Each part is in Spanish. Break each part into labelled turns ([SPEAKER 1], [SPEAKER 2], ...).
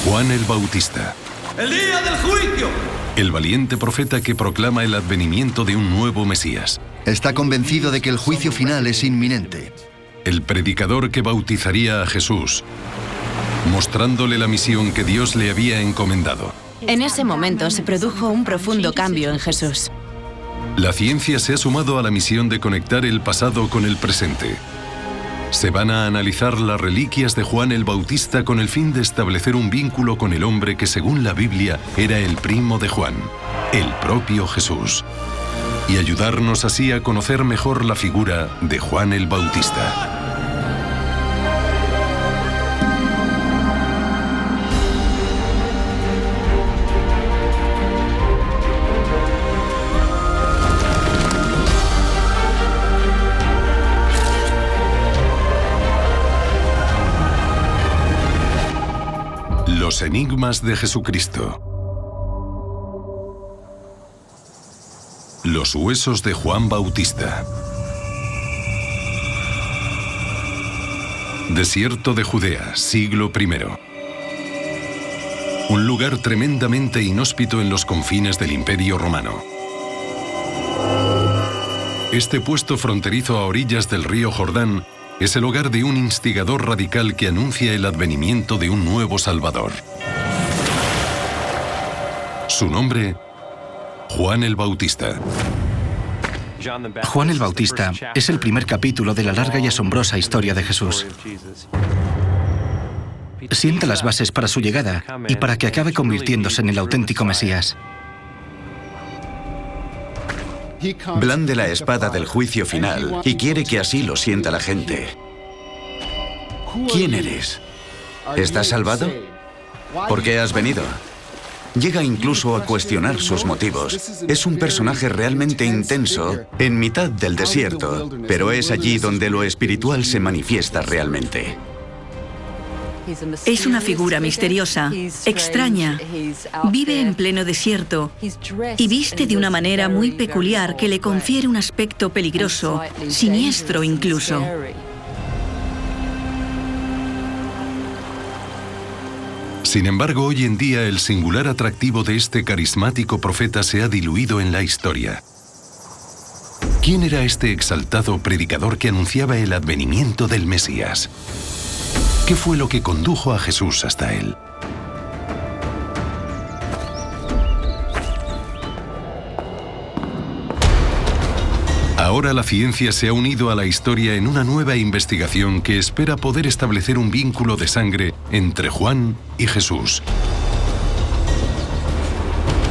[SPEAKER 1] Juan el Bautista.
[SPEAKER 2] ¡El día del juicio!
[SPEAKER 1] El valiente profeta que proclama el advenimiento de un nuevo Mesías.
[SPEAKER 3] Está convencido de que el juicio final es inminente.
[SPEAKER 1] El predicador que bautizaría a Jesús, mostrándole la misión que Dios le había encomendado.
[SPEAKER 4] En ese momento se produjo un profundo cambio en Jesús.
[SPEAKER 1] La ciencia se ha sumado a la misión de conectar el pasado con el presente. Se van a analizar las reliquias de Juan el Bautista con el fin de establecer un vínculo con el hombre que, según la Biblia, era el primo de Juan, el propio Jesús, y ayudarnos así a conocer mejor la figura de Juan el Bautista. Los enigmas de Jesucristo. Los huesos de Juan Bautista. Desierto de Judea, siglo I. Un lugar tremendamente inhóspito en los confines del Imperio Romano. Este puesto fronterizo a orillas del río Jordán es el hogar de un instigador radical que anuncia el advenimiento de un nuevo Salvador. Su nombre, Juan el Bautista.
[SPEAKER 5] Juan el Bautista es el primer capítulo de la larga y asombrosa historia de Jesús. Sienta las bases para su llegada y para que acabe convirtiéndose en el auténtico Mesías.
[SPEAKER 6] Blande la espada del juicio final y quiere que así lo sienta la gente. ¿Quién eres? ¿Estás salvado? ¿Por qué has venido? Llega incluso a cuestionar sus motivos. Es un personaje realmente intenso en mitad del desierto, pero es allí donde lo espiritual se manifiesta realmente.
[SPEAKER 7] Es una figura misteriosa, extraña, vive en pleno desierto y viste de una manera muy peculiar que le confiere un aspecto peligroso, siniestro incluso.
[SPEAKER 1] Sin embargo, hoy en día el singular atractivo de este carismático profeta se ha diluido en la historia. ¿Quién era este exaltado predicador que anunciaba el advenimiento del Mesías? ¿Qué fue lo que condujo a Jesús hasta él? Ahora la ciencia se ha unido a la historia en una nueva investigación que espera poder establecer un vínculo de sangre entre Juan y Jesús.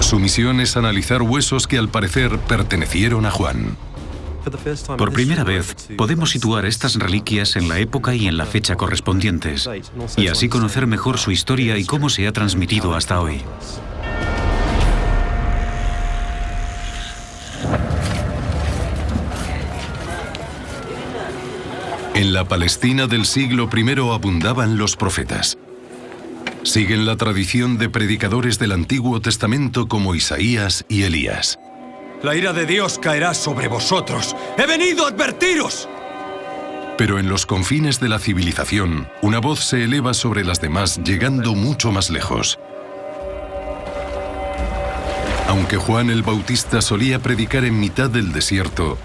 [SPEAKER 1] Su misión es analizar huesos que al parecer pertenecieron a Juan.
[SPEAKER 8] Por primera vez, podemos situar estas reliquias en la época y en la fecha correspondientes, y así conocer mejor su historia y cómo se ha transmitido hasta hoy.
[SPEAKER 1] En la Palestina del siglo I abundaban los profetas. Siguen la tradición de predicadores del Antiguo Testamento como Isaías y Elías.
[SPEAKER 2] La ira de Dios caerá sobre vosotros. ¡He venido a advertiros!
[SPEAKER 1] Pero en los confines de la civilización, una voz se eleva sobre las demás, llegando mucho más lejos. Aunque Juan el Bautista solía predicar en mitad del desierto,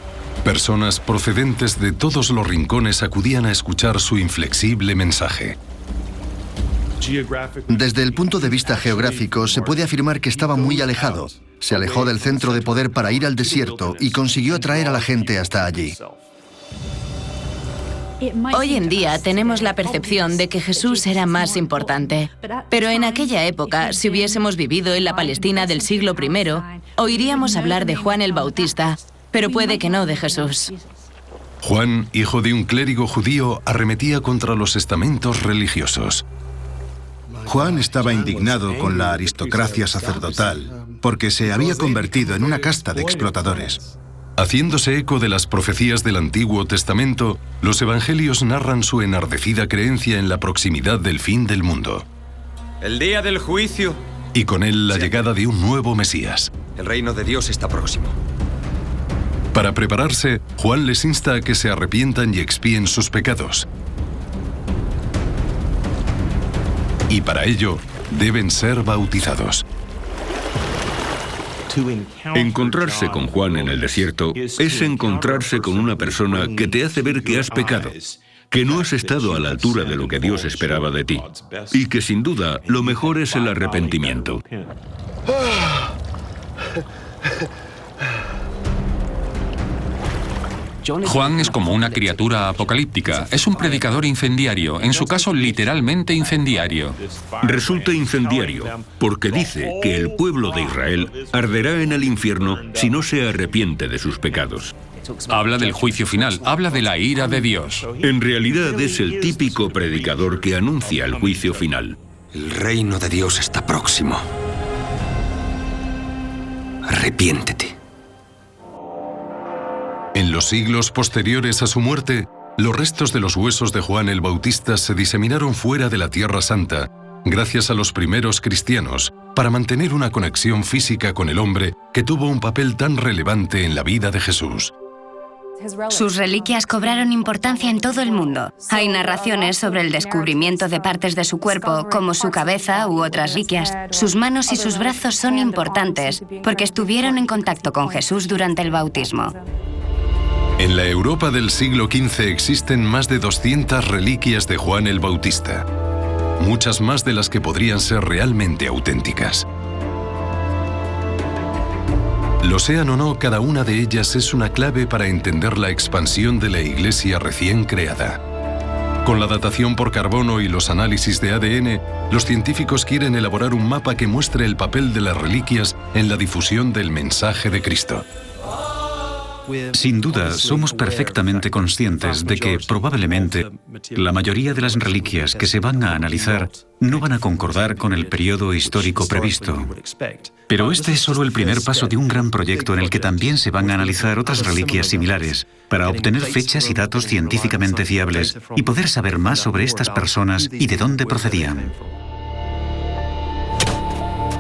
[SPEAKER 1] personas procedentes de todos los rincones acudían a escuchar su inflexible mensaje.
[SPEAKER 3] Desde el punto de vista geográfico, se puede afirmar que estaba muy alejado. Se alejó del centro de poder para ir al desierto y consiguió atraer a la gente hasta allí.
[SPEAKER 4] Hoy en día tenemos la percepción de que Jesús era más importante. Pero en aquella época, si hubiésemos vivido en la Palestina del siglo I, oiríamos hablar de Juan el Bautista, pero puede que no de Jesús.
[SPEAKER 1] Juan, hijo de un clérigo judío, arremetía contra los estamentos religiosos.
[SPEAKER 9] Juan estaba indignado con la aristocracia sacerdotal porque se había convertido en una casta de explotadores.
[SPEAKER 1] Haciéndose eco de las profecías del Antiguo Testamento, los evangelios narran su enardecida creencia en la proximidad del fin del mundo.
[SPEAKER 2] El día del juicio.
[SPEAKER 1] Y con él la llegada de un nuevo Mesías.
[SPEAKER 2] El reino de Dios está próximo.
[SPEAKER 1] Para prepararse, Juan les insta a que se arrepientan y expíen sus pecados. Y para ello, deben ser bautizados.
[SPEAKER 10] Encontrarse con Juan en el desierto es encontrarse con una persona que te hace ver que has pecado, que no has estado a la altura de lo que Dios esperaba de ti, y que sin duda lo mejor es el arrepentimiento.
[SPEAKER 11] Juan es como una criatura apocalíptica. Es un predicador incendiario, en su caso literalmente incendiario.
[SPEAKER 10] Resulta incendiario porque dice que el pueblo de Israel arderá en el infierno si no se arrepiente de sus pecados.
[SPEAKER 11] Habla del juicio final, habla de la ira de Dios.
[SPEAKER 10] En realidad es el típico predicador que anuncia el juicio final.
[SPEAKER 2] El reino de Dios está próximo. Arrepiéntete.
[SPEAKER 1] En los siglos posteriores a su muerte, los restos de los huesos de Juan el Bautista se diseminaron fuera de la Tierra Santa, gracias a los primeros cristianos, para mantener una conexión física con el hombre que tuvo un papel tan relevante en la vida de Jesús.
[SPEAKER 12] Sus reliquias cobraron importancia en todo el mundo. Hay narraciones sobre el descubrimiento de partes de su cuerpo, como su cabeza u otras reliquias. Sus manos y sus brazos son importantes, porque estuvieron en contacto con Jesús durante el bautismo.
[SPEAKER 1] En la Europa del siglo XV existen más de 200 reliquias de Juan el Bautista, muchas más de las que podrían ser realmente auténticas. Lo sean o no, cada una de ellas es una clave para entender la expansión de la Iglesia recién creada. Con la datación por carbono y los análisis de ADN, los científicos quieren elaborar un mapa que muestre el papel de las reliquias en la difusión del mensaje de Cristo.
[SPEAKER 8] Sin duda, somos perfectamente conscientes de que probablemente la mayoría de las reliquias que se van a analizar no van a concordar con el periodo histórico previsto. Pero este es solo el primer paso de un gran proyecto en el que también se van a analizar otras reliquias similares para obtener fechas y datos científicamente fiables y poder saber más sobre estas personas y de dónde procedían.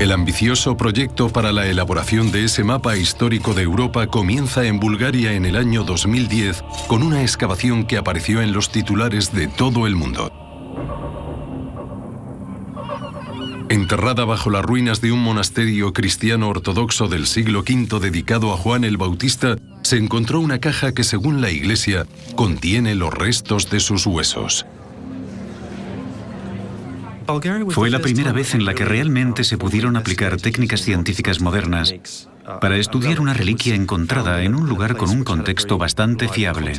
[SPEAKER 1] El ambicioso proyecto para la elaboración de ese mapa histórico de Europa comienza en Bulgaria en el año 2010 con una excavación que apareció en los titulares de todo el mundo. Enterrada bajo las ruinas de un monasterio cristiano ortodoxo del siglo V dedicado a Juan el Bautista, se encontró una caja que, según la Iglesia, contiene los restos de sus huesos.
[SPEAKER 8] Fue la primera vez en la que realmente se pudieron aplicar técnicas científicas modernas para estudiar una reliquia encontrada en un lugar con un contexto bastante fiable.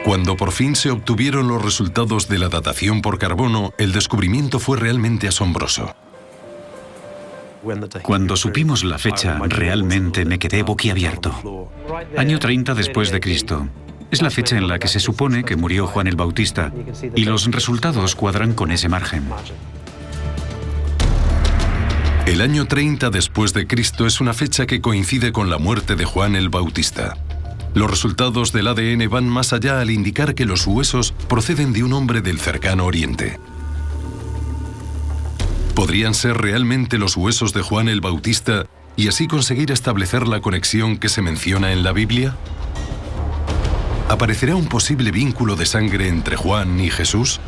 [SPEAKER 1] Cuando por fin se obtuvieron los resultados de la datación por carbono, el descubrimiento fue realmente asombroso.
[SPEAKER 8] Cuando supimos la fecha, realmente me quedé boquiabierto. Año 30 después de Cristo. Es la fecha en la que se supone que murió Juan el Bautista, y los resultados cuadran con ese margen.
[SPEAKER 1] El año 30 después de Cristo es una fecha que coincide con la muerte de Juan el Bautista. Los resultados del ADN van más allá al indicar que los huesos proceden de un hombre del cercano Oriente. ¿Podrían ser realmente los huesos de Juan el Bautista y así conseguir establecer la conexión que se menciona en la Biblia? ¿Aparecerá un posible vínculo de sangre entre Juan y Jesús?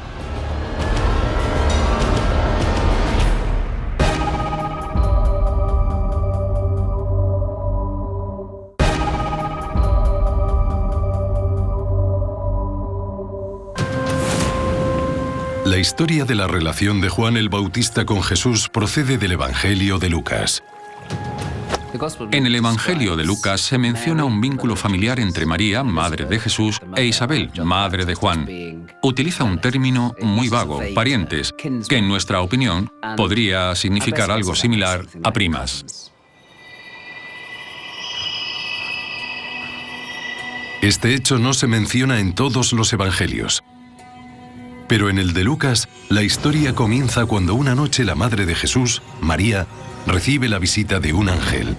[SPEAKER 1] La historia de la relación de Juan el Bautista con Jesús procede del Evangelio de Lucas.
[SPEAKER 11] En el Evangelio de Lucas se menciona un vínculo familiar entre María, madre de Jesús, e Isabel, madre de Juan. Utiliza un término muy vago, parientes, que en nuestra opinión podría significar algo similar a primas.
[SPEAKER 1] Este hecho no se menciona en todos los evangelios. Pero en el de Lucas, la historia comienza cuando una noche la madre de Jesús, María, recibe la visita de un ángel.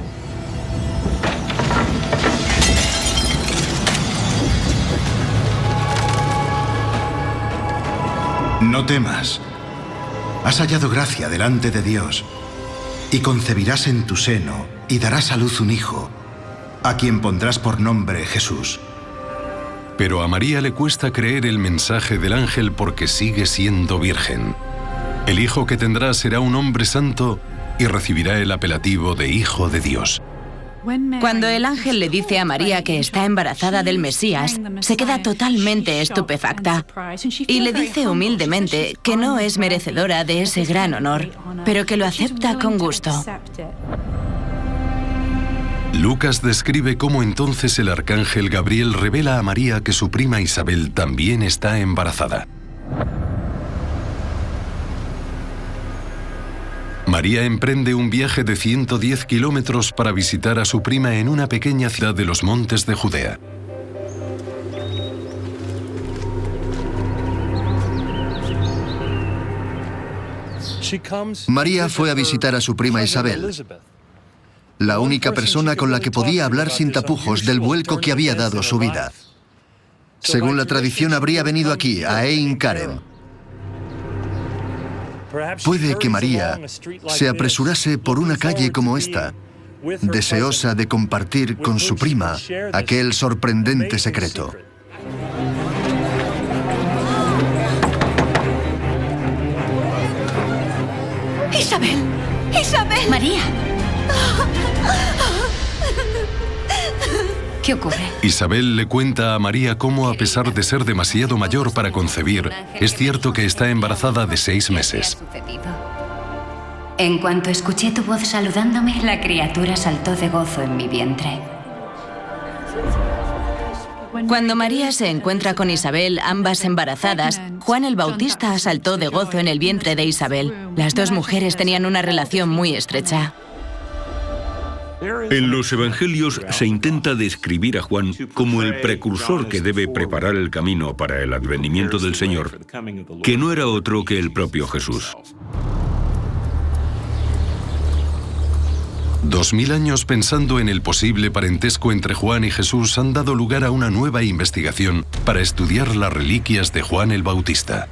[SPEAKER 9] No temas. Has hallado gracia delante de Dios, y concebirás en tu seno y darás a luz un hijo, a quien pondrás por nombre Jesús.
[SPEAKER 1] Pero a María le cuesta creer el mensaje del ángel porque sigue siendo virgen. El hijo que tendrá será un hombre santo y recibirá el apelativo de Hijo de Dios.
[SPEAKER 4] Cuando el ángel le dice a María que está embarazada del Mesías, se queda totalmente estupefacta y le dice humildemente que no es merecedora de ese gran honor, pero que lo acepta con gusto.
[SPEAKER 1] Lucas describe cómo entonces el arcángel Gabriel revela a María que su prima Isabel también está embarazada. María emprende un viaje de 110 kilómetros para visitar a su prima en una pequeña ciudad de los montes de Judea.
[SPEAKER 3] María fue a visitar a su prima Isabel, la única persona con la que podía hablar sin tapujos del vuelco que había dado su vida. Según la tradición, habría venido aquí, a Ein Karem. Puede que María se apresurase por una calle como esta, deseosa de compartir con su prima aquel sorprendente secreto.
[SPEAKER 7] ¡Isabel! ¡Isabel!
[SPEAKER 12] María. ¿Qué ocurre?
[SPEAKER 1] Isabel le cuenta a María cómo, a pesar de ser demasiado mayor para concebir, es cierto que está embarazada de 6 meses.
[SPEAKER 12] En cuanto escuché tu voz saludándome, la criatura saltó de gozo en mi vientre.
[SPEAKER 4] Cuando María se encuentra con Isabel, ambas embarazadas, Juan el Bautista saltó de gozo en el vientre de Isabel. Las dos mujeres tenían una relación muy estrecha.
[SPEAKER 10] En los evangelios se intenta describir a Juan como el precursor que debe preparar el camino para el advenimiento del Señor, que no era otro que el propio Jesús.
[SPEAKER 1] 2000 años pensando en el posible parentesco entre Juan y Jesús han dado lugar a una nueva investigación para estudiar las reliquias de Juan el Bautista.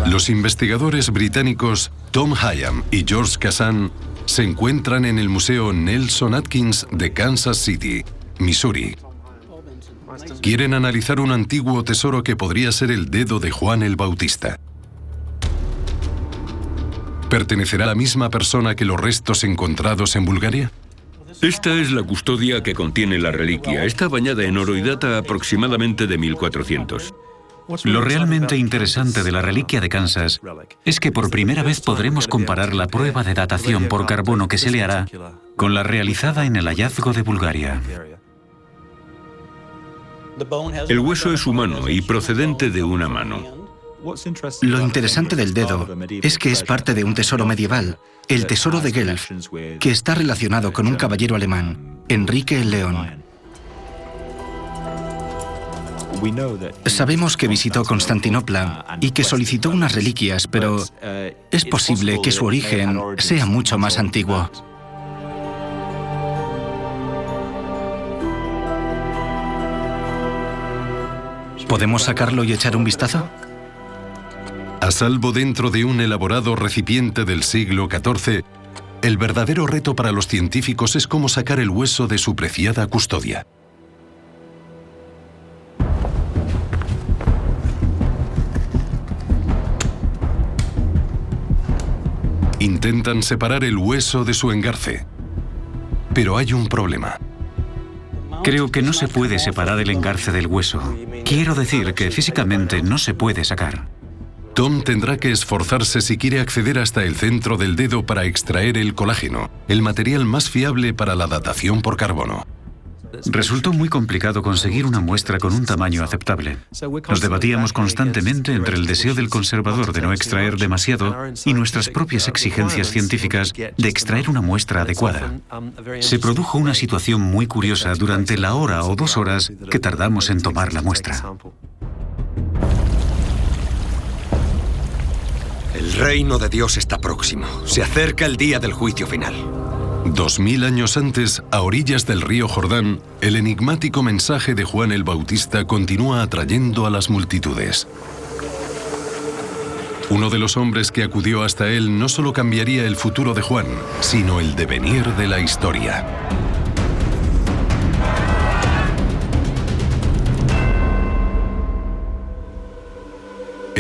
[SPEAKER 1] Los investigadores británicos Tom Hyam y George Kazan se encuentran en el Museo Nelson Atkins de Kansas City, Missouri. Quieren analizar un antiguo tesoro que podría ser el dedo de Juan el Bautista. ¿Pertenecerá a la misma persona que los restos encontrados en Bulgaria?
[SPEAKER 10] Esta es la custodia que contiene la reliquia. Está bañada en oro y data aproximadamente de 1400.
[SPEAKER 8] Lo realmente interesante de la reliquia de Kansas es que por primera vez podremos comparar la prueba de datación por carbono que se le hará con la realizada en el hallazgo de Bulgaria.
[SPEAKER 10] El hueso es humano y procedente de una mano.
[SPEAKER 5] Lo interesante del dedo es que es parte de un tesoro medieval, el tesoro de Guelph, que está relacionado con un caballero alemán, Enrique el León. Sabemos que visitó Constantinopla y que solicitó unas reliquias, pero es posible que su origen sea mucho más antiguo. ¿Podemos sacarlo y echar un vistazo?
[SPEAKER 1] A salvo dentro de un elaborado recipiente del siglo XIV, el verdadero reto para los científicos es cómo sacar el hueso de su preciada custodia. Intentan separar el hueso de su engarce, pero hay un problema.
[SPEAKER 8] Creo que no se puede separar el engarce del hueso. Quiero decir que físicamente no se puede sacar.
[SPEAKER 1] Tom tendrá que esforzarse si quiere acceder hasta el centro del dedo para extraer el colágeno, el material más fiable para la datación por carbono.
[SPEAKER 8] Resultó muy complicado conseguir una muestra con un tamaño aceptable. Nos debatíamos constantemente entre el deseo del conservador de no extraer demasiado y nuestras propias exigencias científicas de extraer una muestra adecuada. Se produjo una situación muy curiosa durante la hora o 2 horas que tardamos en tomar la muestra.
[SPEAKER 2] El reino de Dios está próximo. Se acerca el día del juicio final.
[SPEAKER 1] 2000 años antes, a orillas del río Jordán, el enigmático mensaje de Juan el Bautista continúa atrayendo a las multitudes. Uno de los hombres que acudió hasta él no solo cambiaría el futuro de Juan, sino el devenir de la historia.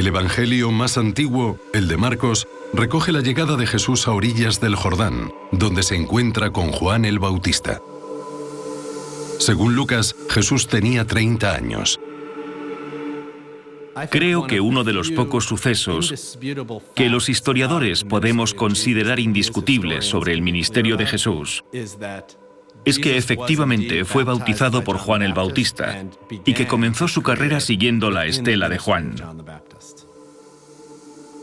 [SPEAKER 1] El evangelio más antiguo, el de Marcos, recoge la llegada de Jesús a orillas del Jordán, donde se encuentra con Juan el Bautista. Según Lucas, Jesús tenía 30 años.
[SPEAKER 13] Creo que uno de los pocos sucesos que los historiadores podemos considerar indiscutibles sobre el ministerio de Jesús es que efectivamente fue bautizado por Juan el Bautista y que comenzó su carrera siguiendo la estela de Juan.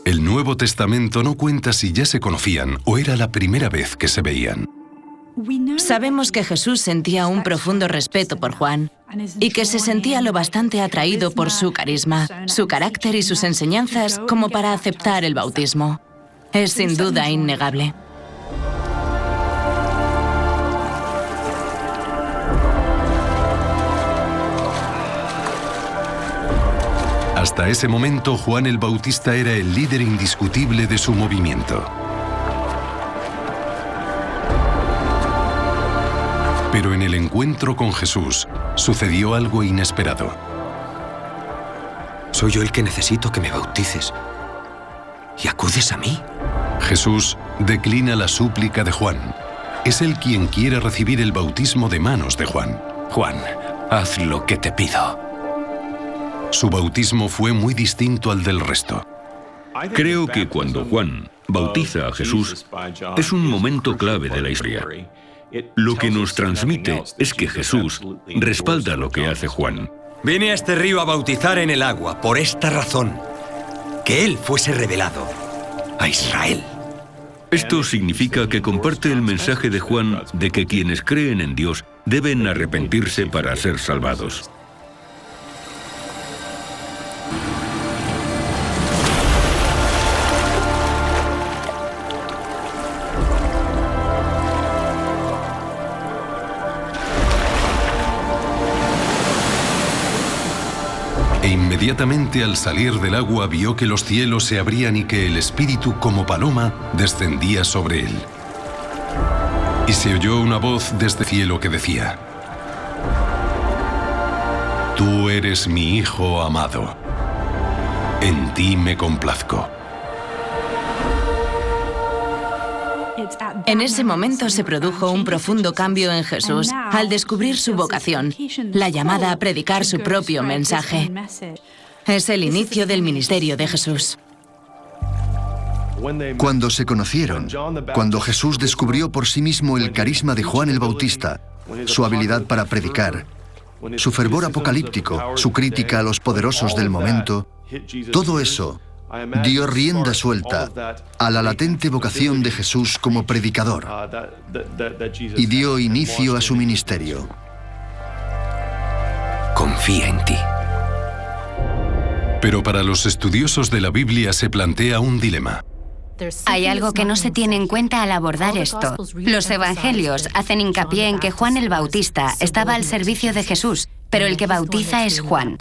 [SPEAKER 1] El Nuevo Testamento no cuenta si ya se conocían o era la primera vez que se veían.
[SPEAKER 4] Sabemos que Jesús sentía un profundo respeto por Juan y que se sentía lo bastante atraído por su carisma, su carácter y sus enseñanzas como para aceptar el bautismo. Es sin duda innegable.
[SPEAKER 1] Hasta ese momento, Juan el Bautista era el líder indiscutible de su movimiento. Pero en el encuentro con Jesús, sucedió algo inesperado.
[SPEAKER 2] Soy yo el que necesito que me bautices. ¿Y acudes a mí?
[SPEAKER 1] Jesús declina la súplica de Juan. Es él quien quiere recibir el bautismo de manos de Juan.
[SPEAKER 2] Juan, haz lo que te pido.
[SPEAKER 1] Su bautismo fue muy distinto al del resto.
[SPEAKER 10] Creo que cuando Juan bautiza a Jesús, es un momento clave de la historia. Lo que nos transmite es que Jesús respalda lo que hace Juan.
[SPEAKER 2] Vine a este río a bautizar en el agua por esta razón, que él fuese revelado a Israel.
[SPEAKER 10] Esto significa que comparte el mensaje de Juan de que quienes creen en Dios deben arrepentirse para ser salvados.
[SPEAKER 1] Inmediatamente al salir del agua vio que los cielos se abrían y que el Espíritu, como paloma, descendía sobre él. Y se oyó una voz desde el cielo que decía: Tú eres mi Hijo amado. En ti me complazco.
[SPEAKER 4] En ese momento se produjo un profundo cambio en Jesús al descubrir su vocación, la llamada a predicar su propio mensaje. Es el inicio del ministerio de Jesús.
[SPEAKER 3] Cuando se conocieron, cuando Jesús descubrió por sí mismo el carisma de Juan el Bautista, su habilidad para predicar, su fervor apocalíptico, su crítica a los poderosos del momento, todo eso dio rienda suelta a la latente vocación de Jesús como predicador y dio inicio a su ministerio.
[SPEAKER 2] Confía en ti.
[SPEAKER 1] Pero para los estudiosos de la Biblia se plantea un dilema.
[SPEAKER 12] Hay algo que no se tiene en cuenta al abordar esto. Los evangelios hacen hincapié en que Juan el Bautista estaba al servicio de Jesús, pero el que bautiza es Juan.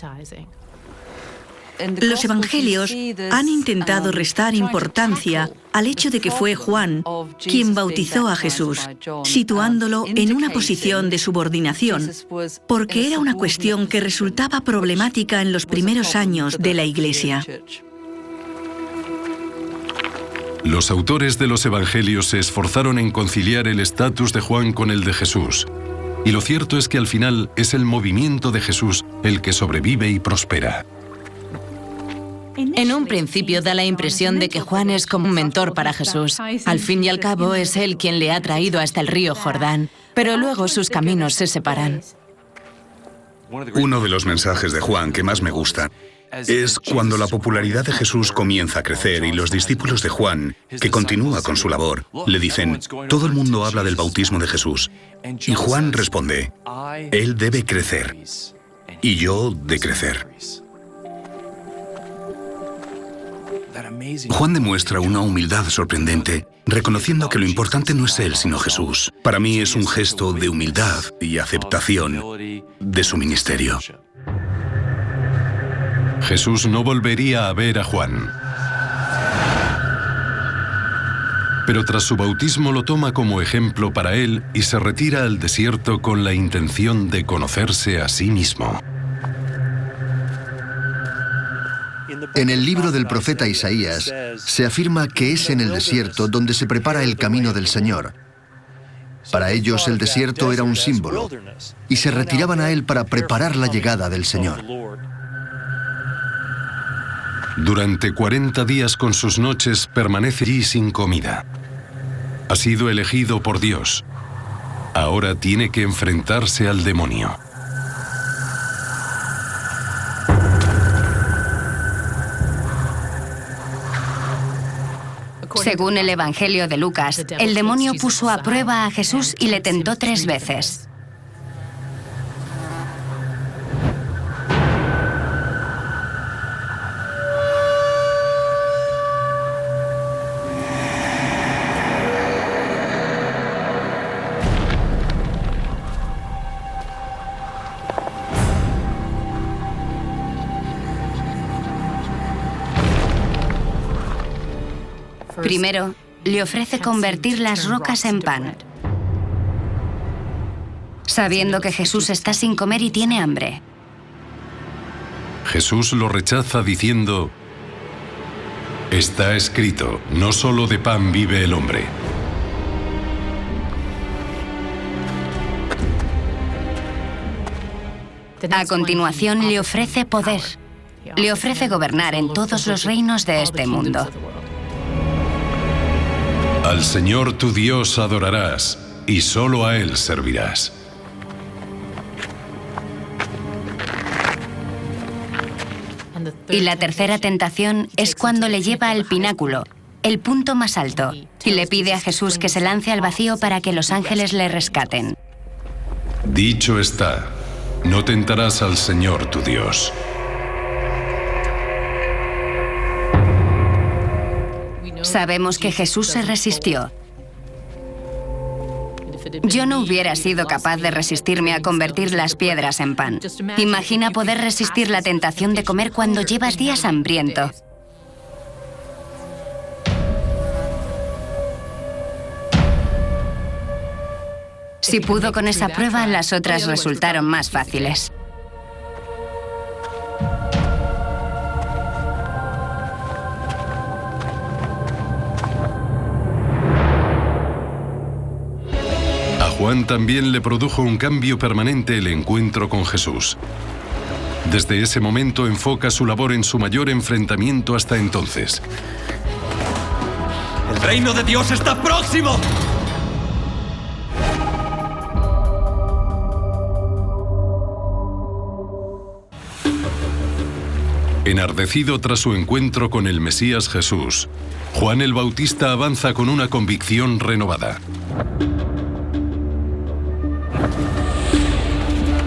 [SPEAKER 7] Los evangelios han intentado restar importancia al hecho de que fue Juan quien bautizó a Jesús, situándolo en una posición de subordinación, porque era una cuestión que resultaba problemática en los primeros años de la Iglesia.
[SPEAKER 1] Los autores de los evangelios se esforzaron en conciliar el estatus de Juan con el de Jesús. Y lo cierto es que al final es el movimiento de Jesús el que sobrevive y prospera.
[SPEAKER 4] En un principio da la impresión de que Juan es como un mentor para Jesús. Al fin y al cabo es él quien le ha traído hasta el río Jordán, pero luego sus caminos se separan.
[SPEAKER 9] Uno de los mensajes de Juan que más me gusta es cuando la popularidad de Jesús comienza a crecer y los discípulos de Juan, que continúa con su labor, le dicen: todo el mundo habla del bautismo de Jesús. Y Juan responde: Él debe crecer y yo de crecer. Juan demuestra una humildad sorprendente, reconociendo que lo importante no es él, sino Jesús. Para mí es un gesto de humildad y aceptación de su ministerio.
[SPEAKER 1] Jesús no volvería a ver a Juan. Pero tras su bautismo lo toma como ejemplo para él y se retira al desierto con la intención de conocerse a sí mismo.
[SPEAKER 3] En el libro del profeta Isaías se afirma que es en el desierto donde se prepara el camino del Señor. Para ellos el desierto era un símbolo y se retiraban a él para preparar la llegada del Señor.
[SPEAKER 1] Durante 40 días con sus noches permanece allí sin comida. Ha sido elegido por Dios. Ahora tiene que enfrentarse al demonio.
[SPEAKER 12] Según el Evangelio de Lucas, el demonio puso a prueba a Jesús y le tentó 3 veces. Primero, le ofrece convertir las rocas en pan, sabiendo que Jesús está sin comer y tiene hambre.
[SPEAKER 1] Jesús lo rechaza diciendo: está escrito, no solo de pan vive el hombre.
[SPEAKER 12] A continuación, le ofrece poder. Le ofrece gobernar en todos los reinos de este mundo.
[SPEAKER 1] Al Señor tu Dios adorarás, y solo a Él servirás.
[SPEAKER 12] Y la tercera tentación es cuando le lleva al pináculo, el punto más alto, y le pide a Jesús que se lance al vacío para que los ángeles le rescaten.
[SPEAKER 1] Dicho está, no tentarás al Señor tu Dios.
[SPEAKER 12] Sabemos que Jesús se resistió. Yo no hubiera sido capaz de resistirme a convertir las piedras en pan. Imagina poder resistir la tentación de comer cuando llevas días hambriento. Si pudo con esa prueba, las otras resultaron más fáciles.
[SPEAKER 1] Juan también le produjo un cambio permanente el encuentro con Jesús. Desde ese momento enfoca su labor en su mayor enfrentamiento hasta entonces.
[SPEAKER 2] ¡El reino de Dios está próximo!
[SPEAKER 1] Enardecido tras su encuentro con el Mesías Jesús, Juan el Bautista avanza con una convicción renovada.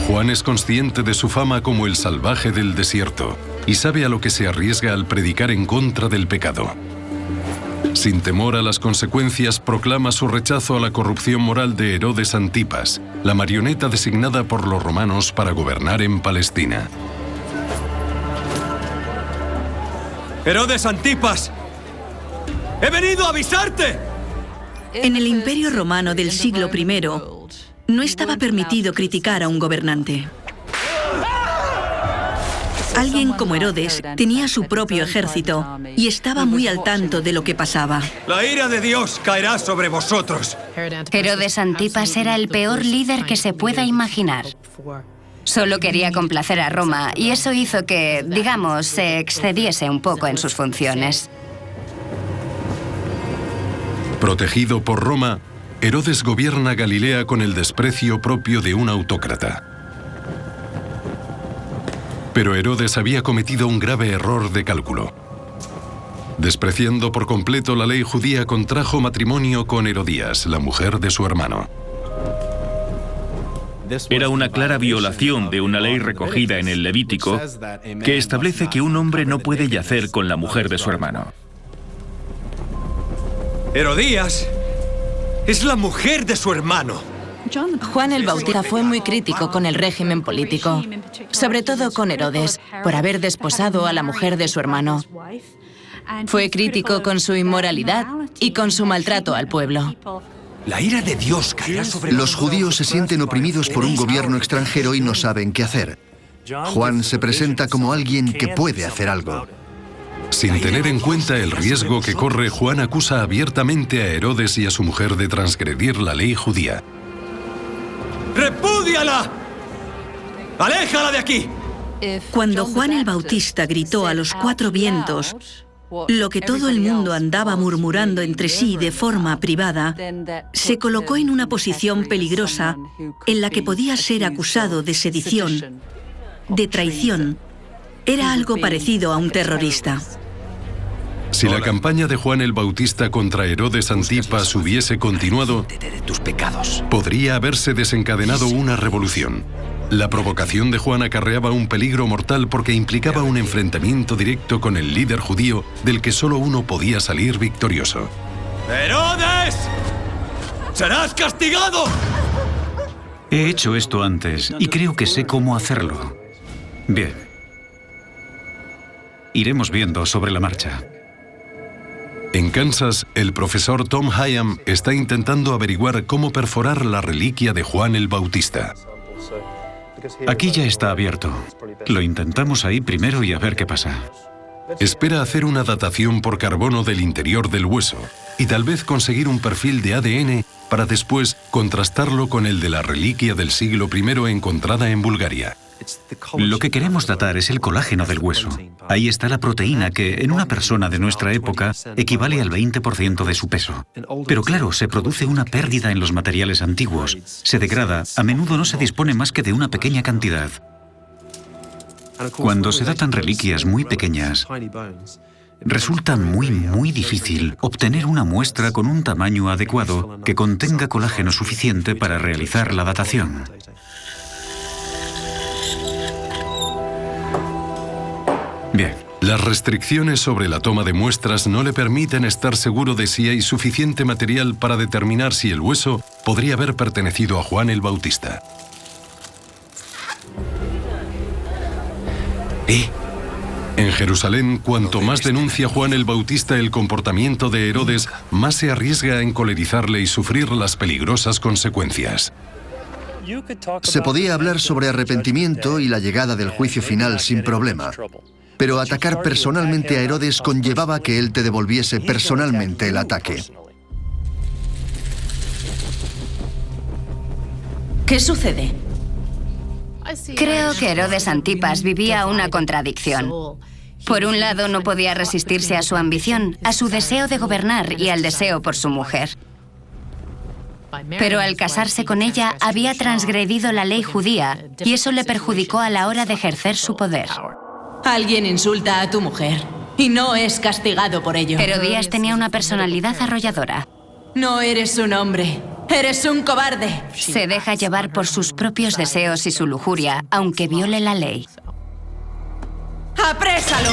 [SPEAKER 1] Juan es consciente de su fama como el salvaje del desierto y sabe a lo que se arriesga al predicar en contra del pecado. Sin temor a las consecuencias, proclama su rechazo a la corrupción moral de Herodes Antipas, la marioneta designada por los romanos para gobernar en Palestina.
[SPEAKER 2] ¡Herodes Antipas! ¡He venido a avisarte!
[SPEAKER 7] En el Imperio Romano del siglo I, no estaba permitido criticar a un gobernante. Alguien como Herodes tenía su propio ejército y estaba muy al tanto de lo que pasaba.
[SPEAKER 2] La ira de Dios caerá sobre vosotros.
[SPEAKER 12] Herodes Antipas era el peor líder que se pueda imaginar. Solo quería complacer a Roma y eso hizo que, digamos, se excediese un poco en sus funciones.
[SPEAKER 1] Protegido por Roma, Herodes gobierna Galilea con el desprecio propio de un autócrata. Pero Herodes había cometido un grave error de cálculo. Despreciando por completo la ley judía, contrajo matrimonio con Herodías, la mujer de su hermano.
[SPEAKER 13] Era una clara violación de una ley recogida en el Levítico que establece que un hombre no puede yacer con la mujer de su hermano.
[SPEAKER 2] Herodías es la mujer de su hermano.
[SPEAKER 4] Juan el Bautista fue muy crítico con el régimen político, sobre todo con Herodes, por haber desposado a la mujer de su hermano. Fue crítico con su inmoralidad y con su maltrato al pueblo.
[SPEAKER 2] La ira de Dios caerá sobre
[SPEAKER 3] Los judíos se sienten oprimidos por un gobierno extranjero y no saben qué hacer. Juan se presenta como alguien que puede hacer algo.
[SPEAKER 1] Sin tener en cuenta el riesgo que corre, Juan acusa abiertamente a Herodes y a su mujer de transgredir la ley judía.
[SPEAKER 2] ¡Repúdiala! ¡Aléjala de aquí!
[SPEAKER 7] Cuando Juan el Bautista gritó a los 4 vientos lo que todo el mundo andaba murmurando entre sí de forma privada, se colocó en una posición peligrosa en la que podía ser acusado de sedición, de traición. Era algo parecido a un terrorista.
[SPEAKER 1] Si la campaña de Juan el Bautista contra Herodes Antipas hubiese continuado, podría haberse desencadenado una revolución. La provocación de Juan acarreaba un peligro mortal porque implicaba un enfrentamiento directo con el líder judío del que solo uno podía salir victorioso.
[SPEAKER 2] ¡Herodes! ¡Serás castigado!
[SPEAKER 8] He hecho esto antes y creo que sé cómo hacerlo. Bien. Iremos viendo sobre la marcha.
[SPEAKER 1] En Kansas, el profesor Tom Hyam está intentando averiguar cómo perforar la reliquia de Juan el Bautista.
[SPEAKER 8] Aquí ya está abierto. Lo intentamos ahí primero y a ver qué pasa.
[SPEAKER 1] Espera hacer una datación por carbono del interior del hueso y tal vez conseguir un perfil de ADN para después contrastarlo con el de la reliquia del siglo I encontrada en Bulgaria.
[SPEAKER 8] Lo que queremos datar es el colágeno del hueso. Ahí está la proteína que, en una persona de nuestra época, equivale al 20% de su peso. Pero claro, se produce una pérdida en los materiales antiguos. Se degrada, a menudo no se dispone más que de una pequeña cantidad. Cuando se datan reliquias muy pequeñas, resulta muy difícil obtener una muestra con un tamaño adecuado que contenga colágeno suficiente para realizar la datación. Bien.
[SPEAKER 1] Las restricciones sobre la toma de muestras no le permiten estar seguro de si hay suficiente material para determinar si el hueso podría haber pertenecido a Juan el Bautista. En Jerusalén, cuanto más denuncia Juan el Bautista el comportamiento de Herodes, más se arriesga a encolerizarle y sufrir las peligrosas consecuencias.
[SPEAKER 3] Se podía hablar sobre arrepentimiento y la llegada del juicio final sin problema. Pero atacar personalmente a Herodes conllevaba que él te devolviese personalmente el ataque.
[SPEAKER 4] ¿Qué sucede?
[SPEAKER 12] Creo que Herodes Antipas vivía una contradicción. Por un lado, no podía resistirse a su ambición, a su deseo de gobernar y al deseo por su mujer. Pero al casarse con ella, había transgredido la ley judía y eso le perjudicó a la hora de ejercer su poder.
[SPEAKER 4] Alguien insulta a tu mujer y no es castigado por ello.
[SPEAKER 12] Herodías tenía una personalidad arrolladora.
[SPEAKER 4] No eres un hombre, eres un cobarde.
[SPEAKER 12] Se deja llevar por sus propios deseos y su lujuria, aunque viole la ley.
[SPEAKER 4] ¡Aprésalo!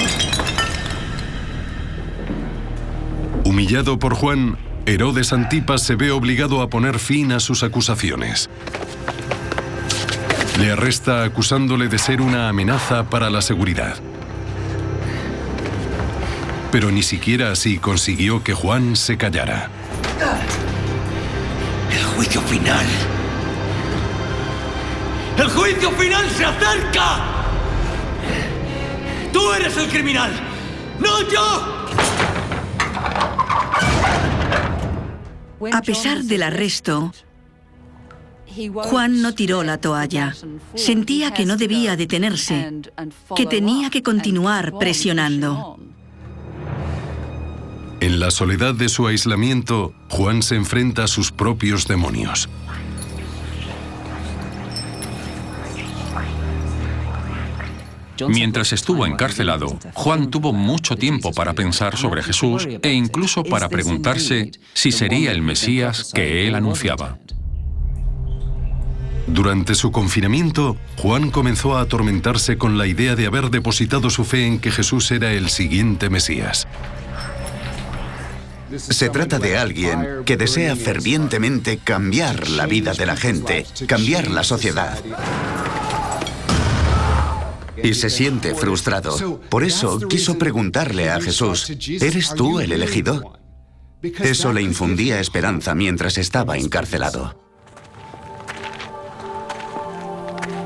[SPEAKER 1] Humillado por Juan, Herodes Antipas se ve obligado a poner fin a sus acusaciones. Le arresta acusándole de ser una amenaza para la seguridad. Pero ni siquiera así consiguió que Juan se callara.
[SPEAKER 2] ¡El juicio final! ¡El juicio final se acerca! ¡Tú eres el criminal! ¡No yo!
[SPEAKER 7] A pesar del arresto, Juan no tiró la toalla. Sentía que no debía detenerse, que tenía que continuar presionando.
[SPEAKER 1] En la soledad de su aislamiento, Juan se enfrenta a sus propios demonios.
[SPEAKER 11] Mientras estuvo encarcelado, Juan tuvo mucho tiempo para pensar sobre Jesús e incluso para preguntarse si sería el Mesías que él anunciaba.
[SPEAKER 1] Durante su confinamiento, Juan comenzó a atormentarse con la idea de haber depositado su fe en que Jesús era el siguiente Mesías.
[SPEAKER 6] Se trata de alguien que desea fervientemente cambiar la vida de la gente, cambiar la sociedad. Y se siente frustrado. Por eso quiso preguntarle a Jesús, ¿eres tú el elegido? Eso le infundía esperanza mientras estaba encarcelado.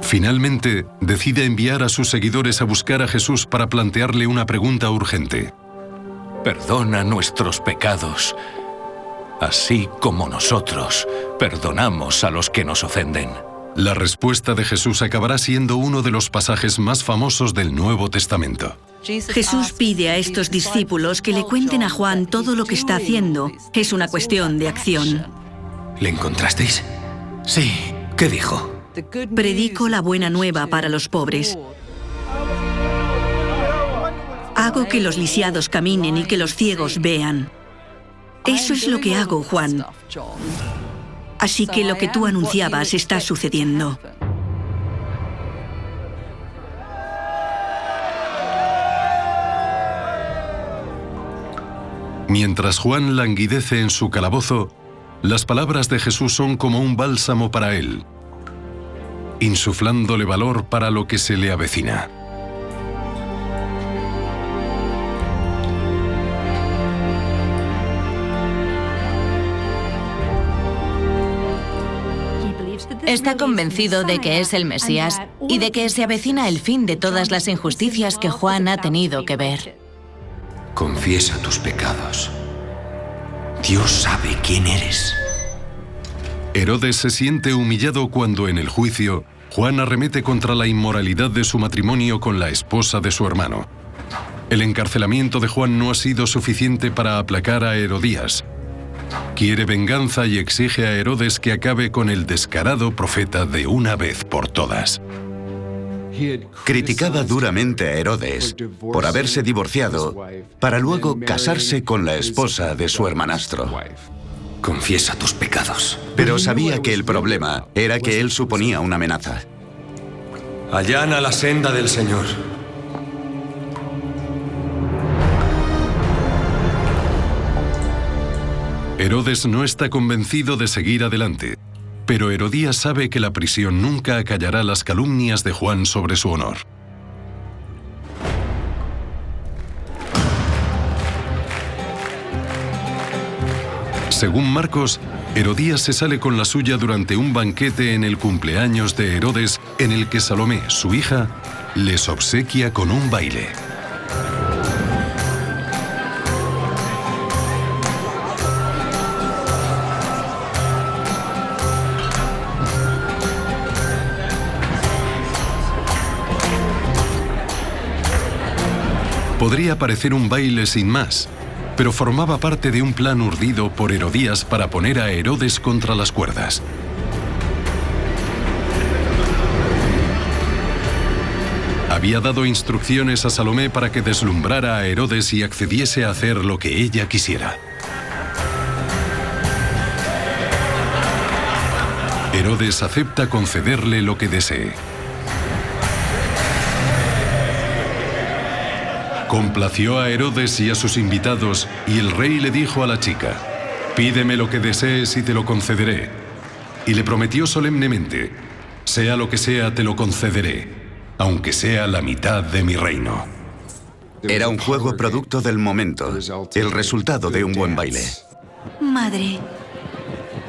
[SPEAKER 1] Finalmente, decide enviar a sus seguidores a buscar a Jesús para plantearle una pregunta urgente.
[SPEAKER 14] perdona nuestros pecados, así como nosotros perdonamos a los que nos ofenden.
[SPEAKER 1] La respuesta de Jesús acabará siendo uno de los pasajes más famosos del Nuevo Testamento.
[SPEAKER 7] Jesús pide a estos discípulos que le cuenten a Juan todo lo que está haciendo. Es una cuestión de acción.
[SPEAKER 2] ¿Le encontrasteis? Sí. ¿Qué dijo?
[SPEAKER 7] Predico la buena nueva para los pobres. Hago que los lisiados caminen y que los ciegos vean. Eso es lo que hago, Juan. Así que lo que tú anunciabas está sucediendo.
[SPEAKER 1] Mientras Juan languidece en su calabozo, las palabras de Jesús son como un bálsamo para él, insuflándole valor para lo que se le avecina.
[SPEAKER 4] Está convencido de que es el Mesías y de que se avecina el fin de todas las injusticias que Juan ha tenido que ver.
[SPEAKER 2] Confiesa tus pecados. Dios sabe quién eres.
[SPEAKER 1] Herodes se siente humillado cuando en el juicio Juan arremete contra la inmoralidad de su matrimonio con la esposa de su hermano. El encarcelamiento de Juan no ha sido suficiente para aplacar a Herodías. Quiere venganza y exige a Herodes que acabe con el descarado profeta de una vez por todas.
[SPEAKER 6] Criticaba duramente a Herodes por haberse divorciado para luego casarse con la esposa de su hermanastro.
[SPEAKER 2] Confiesa tus pecados.
[SPEAKER 6] Pero sabía que el problema era que él suponía una amenaza.
[SPEAKER 2] Allana la senda del Señor.
[SPEAKER 1] Herodes no está convencido de seguir adelante, pero Herodías sabe que la prisión nunca acallará las calumnias de Juan sobre su honor. Según Marcos, Herodías se sale con la suya durante un banquete en el cumpleaños de Herodes, en el que Salomé, su hija, les obsequia con un baile. Podría parecer un baile sin más, pero formaba parte de un plan urdido por Herodías para poner a Herodes contra las cuerdas. Había dado instrucciones a Salomé para que deslumbrara a Herodes y accediese a hacer lo que ella quisiera. Herodes acepta concederle lo que desee. Complació a Herodes y a sus invitados, y el rey le dijo a la chica: «Pídeme lo que desees y te lo concederé». Y le prometió solemnemente: «Sea lo que sea, te lo concederé, aunque sea la mitad de mi reino».
[SPEAKER 6] Era un juego producto del momento, el resultado de un buen baile.
[SPEAKER 7] Madre,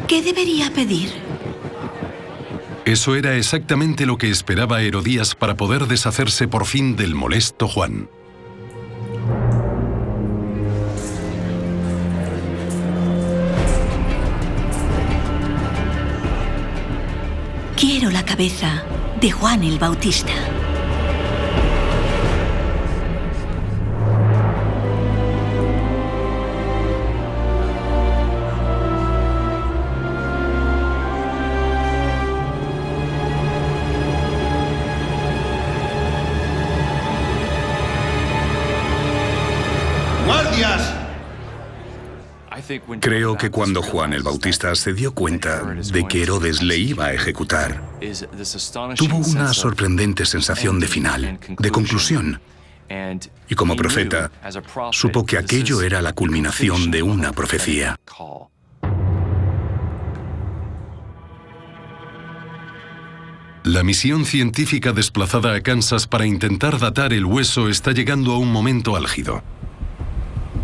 [SPEAKER 7] ¿qué debería pedir?
[SPEAKER 1] Eso era exactamente lo que esperaba Herodías para poder deshacerse por fin del molesto Juan.
[SPEAKER 7] Quiero la cabeza de Juan el Bautista.
[SPEAKER 9] ¡Guardias! Creo que cuando Juan el Bautista se dio cuenta de que Herodes le iba a ejecutar, tuvo una sorprendente sensación de final, de conclusión. Y como profeta, supo que aquello era la culminación de una profecía.
[SPEAKER 1] La misión científica desplazada a Kansas para intentar datar el hueso está llegando a un momento álgido.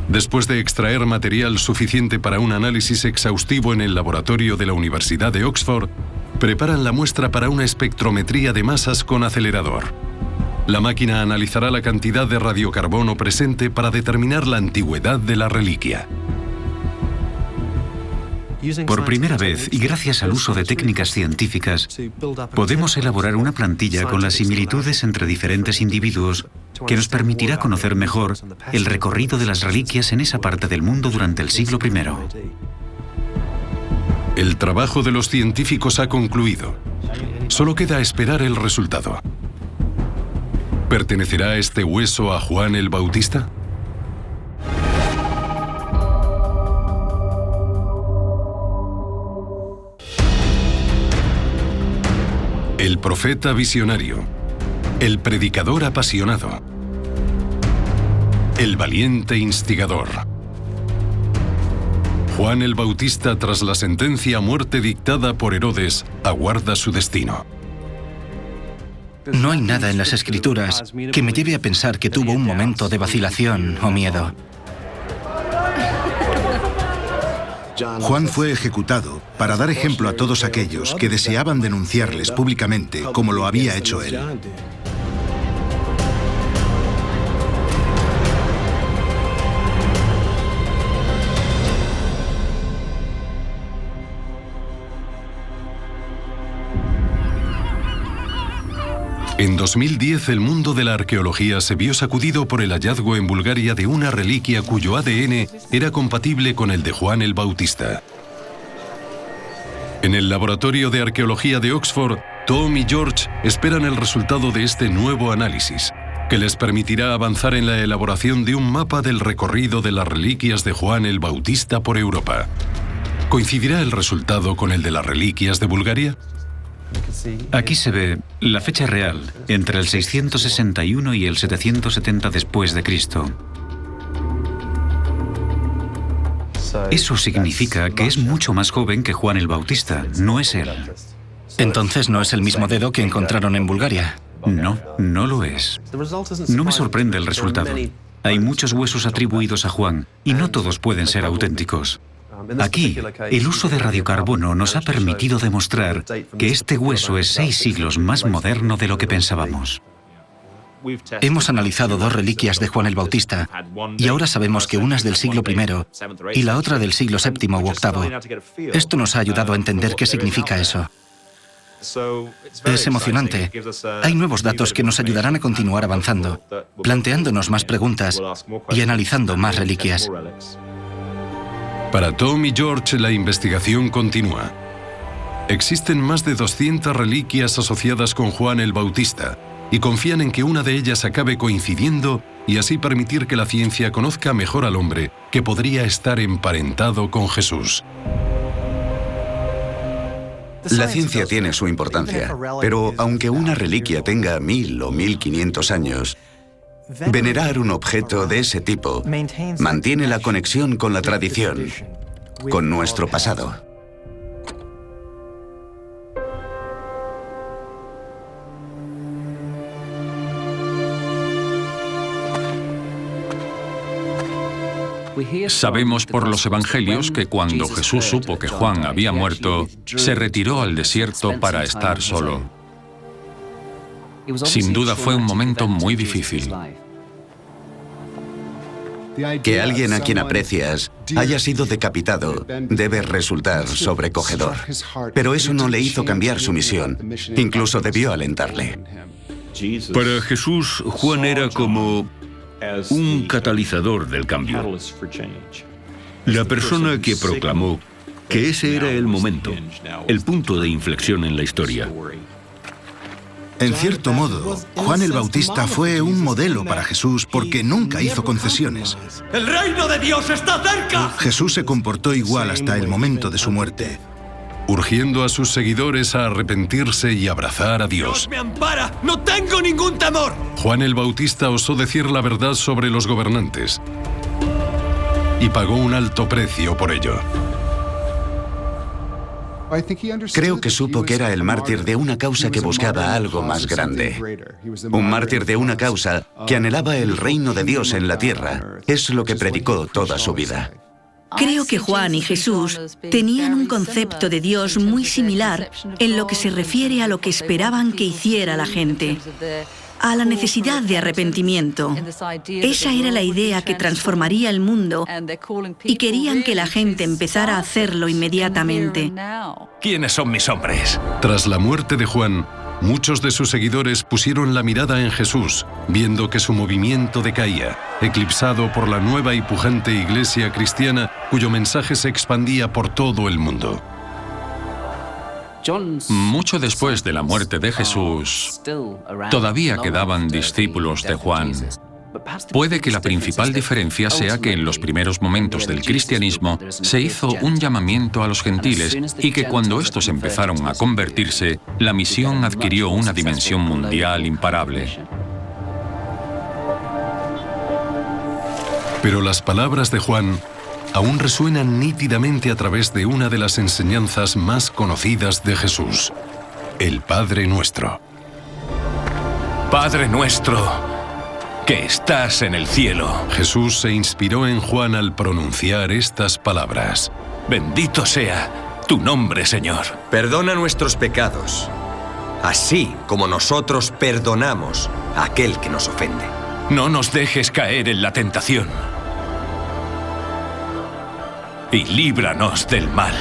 [SPEAKER 1] Después de extraer material suficiente para un análisis exhaustivo en el laboratorio de la Universidad de Oxford, preparan la muestra para una espectrometría de masas con acelerador. La máquina analizará la cantidad de radiocarbono presente para determinar la antigüedad de la reliquia.
[SPEAKER 8] Por primera vez, y gracias al uso de técnicas científicas, podemos elaborar una plantilla con las similitudes entre diferentes individuos que nos permitirá conocer mejor el recorrido de las reliquias en esa parte del mundo durante el siglo I.
[SPEAKER 1] El trabajo de los científicos ha concluido. Solo queda esperar el resultado. ¿Pertenecerá este hueso a Juan el Bautista? El profeta visionario, el predicador apasionado, el valiente instigador. Juan el Bautista, tras la sentencia a muerte dictada por Herodes, aguarda su destino.
[SPEAKER 5] No hay nada en las Escrituras que me lleve a pensar que tuvo un momento de vacilación o miedo.
[SPEAKER 15] Juan fue ejecutado para dar ejemplo a todos aquellos que deseaban denunciarles públicamente como lo había hecho él.
[SPEAKER 1] En 2010, el mundo de la arqueología se vio sacudido por el hallazgo en Bulgaria de una reliquia cuyo ADN era compatible con el de Juan el Bautista. En el Laboratorio de Arqueología de Oxford, Tom y George esperan el resultado de este nuevo análisis, que les permitirá avanzar en la elaboración de un mapa del recorrido de las reliquias de Juan el Bautista por Europa. ¿Coincidirá el resultado con el de las reliquias de Bulgaria?
[SPEAKER 8] Aquí se ve la fecha real entre el 661 y el 770 después de Cristo. Eso significa que es mucho más joven que Juan el Bautista, no es él.
[SPEAKER 5] Entonces no es el mismo dedo que encontraron en Bulgaria.
[SPEAKER 8] No, no lo es. No me sorprende el resultado. Hay muchos huesos atribuidos a Juan y no todos pueden ser auténticos. Aquí, el uso de radiocarbono nos ha permitido demostrar que este hueso es 6 siglos más moderno de lo que pensábamos.
[SPEAKER 5] Hemos analizado 2 reliquias de Juan el Bautista y ahora sabemos que una es del siglo I y la otra del siglo VII u VIII. Esto nos ha ayudado a entender qué significa eso. Es emocionante. Hay nuevos datos que nos ayudarán a continuar avanzando, planteándonos más preguntas y analizando más reliquias.
[SPEAKER 1] Para Tom y George, la investigación continúa. Existen más de 200 reliquias asociadas con Juan el Bautista y confían en que una de ellas acabe coincidiendo y así permitir que la ciencia conozca mejor al hombre que podría estar emparentado con Jesús.
[SPEAKER 6] La ciencia tiene su importancia, pero aunque una reliquia tenga 1000 o 1500 años, venerar un objeto de ese tipo mantiene la conexión con la tradición, con nuestro pasado.
[SPEAKER 11] Sabemos por los evangelios que cuando Jesús supo que Juan había muerto, se retiró al desierto para estar solo. Sin duda fue un momento muy difícil.
[SPEAKER 6] Que alguien a quien aprecias haya sido decapitado debe resultar sobrecogedor. Pero eso no le hizo cambiar su misión. Incluso debió alentarle.
[SPEAKER 10] Para Jesús, Juan era como un catalizador del cambio. La persona que proclamó que ese era el momento, el punto de inflexión en la historia.
[SPEAKER 15] En cierto modo, Juan el Bautista fue un modelo para Jesús porque nunca hizo concesiones.
[SPEAKER 2] ¡El reino de Dios está cerca!
[SPEAKER 15] Jesús se comportó igual hasta el momento de su muerte,
[SPEAKER 1] urgiendo a sus seguidores a arrepentirse y abrazar a Dios.
[SPEAKER 2] ¡Dios me ampara! ¡No tengo ningún temor!
[SPEAKER 1] Juan el Bautista osó decir la verdad sobre los gobernantes y pagó un alto precio por ello.
[SPEAKER 6] Creo que supo que era el mártir de una causa que buscaba algo más grande. Un mártir de una causa que anhelaba el reino de Dios en la tierra. Es lo que predicó toda su vida.
[SPEAKER 7] Creo que Juan y Jesús tenían un concepto de Dios muy similar en lo que se refiere a lo que esperaban que hiciera la gente. a la necesidad de arrepentimiento. Esa era la idea que transformaría el mundo y querían que la gente empezara a hacerlo inmediatamente.
[SPEAKER 14] ¿Quiénes son mis hombres?
[SPEAKER 1] Tras la muerte de Juan, muchos de sus seguidores pusieron la mirada en Jesús, viendo que su movimiento decaía, eclipsado por la nueva y pujante iglesia cristiana cuyo mensaje se expandía por todo el mundo.
[SPEAKER 11] Mucho después de la muerte de Jesús, todavía quedaban discípulos de Juan. Puede que la principal diferencia sea que en los primeros momentos del cristianismo se hizo un llamamiento a los gentiles y que cuando estos empezaron a convertirse, la misión adquirió una dimensión mundial imparable.
[SPEAKER 1] Pero las palabras de Juan aún resuenan nítidamente a través de una de las enseñanzas más conocidas de Jesús, el Padre Nuestro.
[SPEAKER 14] Padre nuestro, que estás en el cielo.
[SPEAKER 1] Jesús se inspiró en Juan al pronunciar estas palabras.
[SPEAKER 14] Bendito sea tu nombre, Señor.
[SPEAKER 2] Perdona nuestros pecados, así como nosotros perdonamos a aquel que nos ofende.
[SPEAKER 14] No nos dejes caer en la tentación. Y líbranos del mal.